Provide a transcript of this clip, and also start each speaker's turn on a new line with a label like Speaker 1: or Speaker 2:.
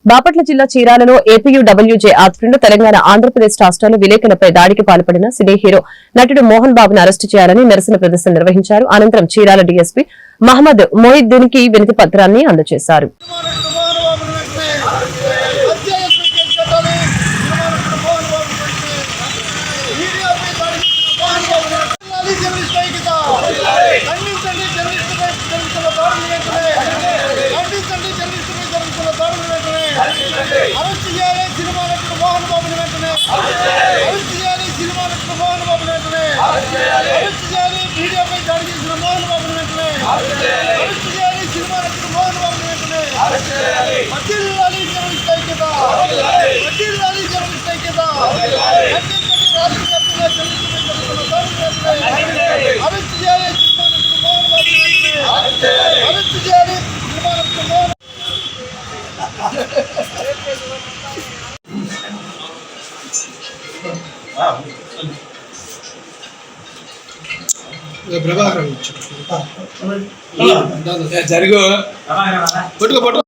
Speaker 1: బాపట్ల జిల్లా చీరాలలో ఏపీయూడబ్ల్యూజే ఆధ్వర్యంలో తెలంగాణ ఆంధ్రప్రదేశ్ రాష్ట్రాల్లో విలేకరులపై దాడికి పాల్పడిన సినీ హీరో నటుడు మోహన్ బాబును అరెస్టు చేయాలని నిరసన ప్రదర్శన నిర్వహించారు. అనంతరం చీరాల డీఎస్పీ మహమ్మద్ మొయిద్దీన్ కి వినతి పత్రాన్ని అందజేశారు.
Speaker 2: జరుగు పట్టుకో